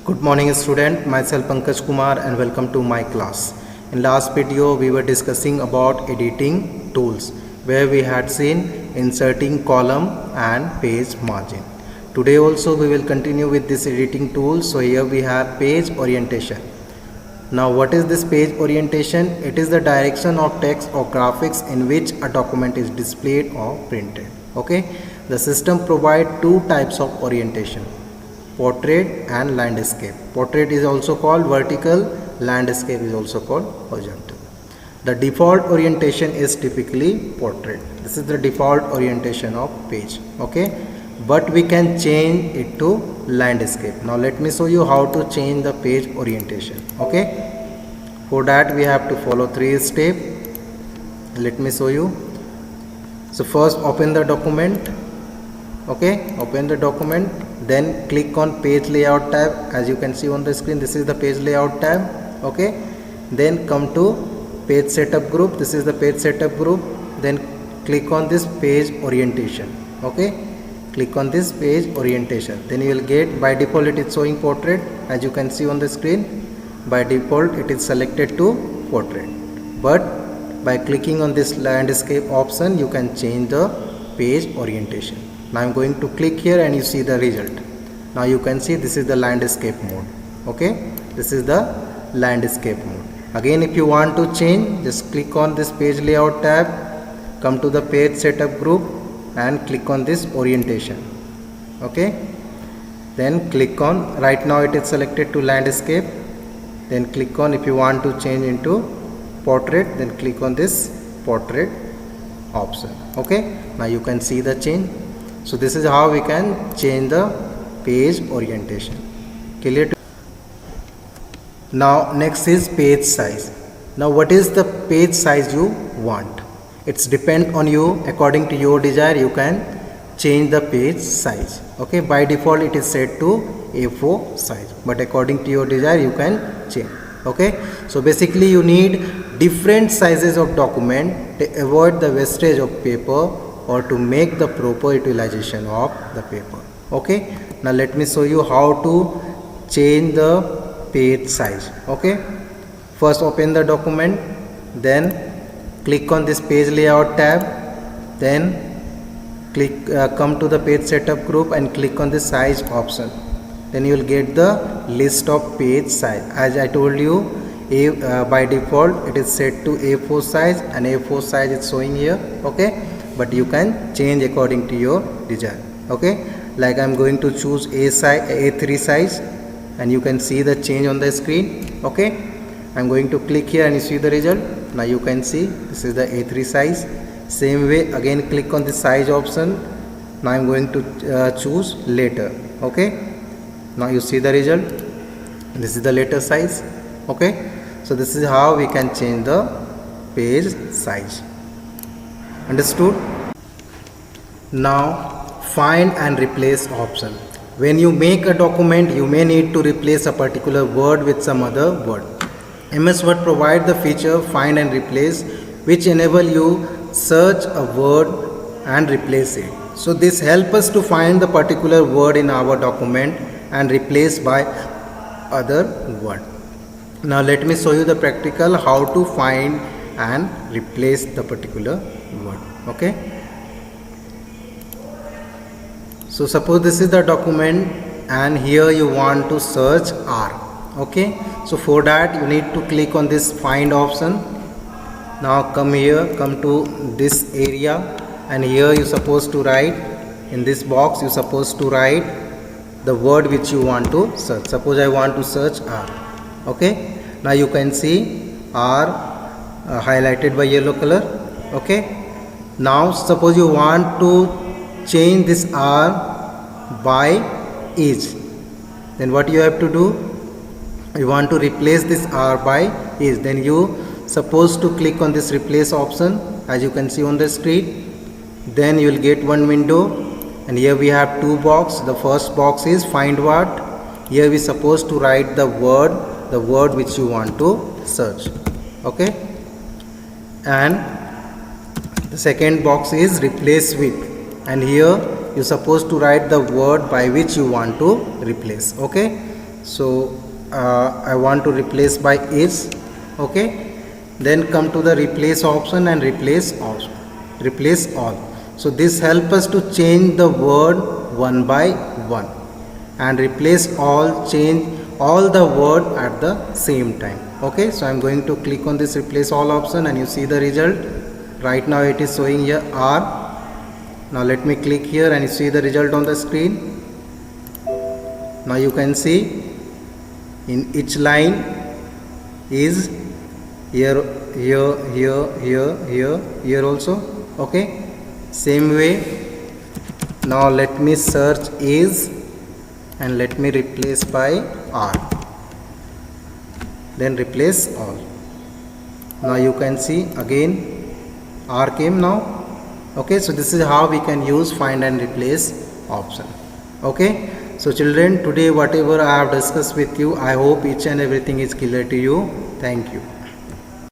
Good morning student, myself Pankaj Kumar and welcome to my class. In last video we were discussing about editing tools where we had seen inserting column and page margin. Today also we will continue with this editing tool. So here we have page orientation. Now what is this page orientation? It is the direction of text or graphics in which a document is displayed or printed. Okay, the system provides two types of orientation: portrait and landscape. Portrait is also called vertical, landscape is also called horizontal. The default orientation is typically portrait. This is the default orientation of page. Okay, but we can change it to landscape. Now let me show you how to change the page orientation. Okay, for that we have to follow 3 steps. Let me show you. So first open the document. Okay, open the document, then click on page layout tab. As you can see on the screen, this is the page layout tab. Okay, then come to page setup group. This is the page setup group. Then click on this page orientation. Okay, click on this page orientation, then you will get, by default it is showing portrait. As you can see on the screen, by default it is selected to portrait, but by clicking on this landscape option you can change the page orientation. Now I am going to click here and you see the result. Now you can see this is the landscape mode. Okay, this is the landscape mode. Again, if you want to change, just click on this page layout tab, come to the page setup group and click on this orientation. Okay, then click on, right now it is selected to landscape, then click on, if you want to change into portrait, then click on this portrait option. Okay, now you can see the change. So this is how we can change the page orientation. Clear? Now next is page size. Now what is the page size you want? It's depend on you. According to your desire you can change the page size. Okay, by default it is set to A4 size, but according to your desire you can change. Okay, so basically you need different sizes of document to avoid the wastage of paper or to make the proper utilization of the paper. Okay, now let me show you how to change the page size. Okay, first open the document, then click on this page layout tab, then come to the page setup group and click on the size option. Then you will get the list of page size. As I told you, by default it is set to A4 size and A4 size is showing here. Okay, but you can change according to your desire. Okay, like I am going to choose A3 size and you can see the change on the screen. Okay, I am going to click here and you see the result. Now you can see this is the A3 size. Same way, again click on the size option. Now I am going to choose letter. Okay, now you see the result. This is the letter size. Okay, so this is how we can change the page size. Understood? Now find and replace option. When you make a document, you may need to replace a particular word with some other word. MS Word provide the feature find and replace, which enable you search a word and replace it. So this help us to find the particular word in our document and replace by other word. Now let me show you the practical how to find and replace the particular word. Okay, so suppose this is the document and here you want to search R. Okay, so for that you need to click on this find option. Now come here, come to this area, and here you supposed to write, in this box you supposed to write the word which you want to search. Suppose I want to search R. Okay, now you can see R highlighted by yellow color. Okay, now suppose you want to change this R by is, then what you have to do? You want to replace this R by is, then you supposed to click on this replace option as you can see on the screen. Then you will get one window and here we have two boxes. The first box is find what. Here we supposed to write the word which you want to search. Okay, and the second box is replace with, and here you supposed to write the word by which you want to replace. Okay, So I want to replace by is. Okay, then come to the replace option and replace all. So this helps us to change the word one by one, and replace all, change all the word at the same time. Okay, so I'm going to click on this replace all option, and you see the result. Right now it is showing here R. Now let me click here and you see the result on the screen. Now you can see in each line is here, here also. Okay, same way. Now let me search is and let me replace by R, then replace all. Now you can see again R came now. Okay, so this is how we can use find and replace option. Okay, so children, today whatever I have discussed with you, I hope each and everything is clear to you. Thank you.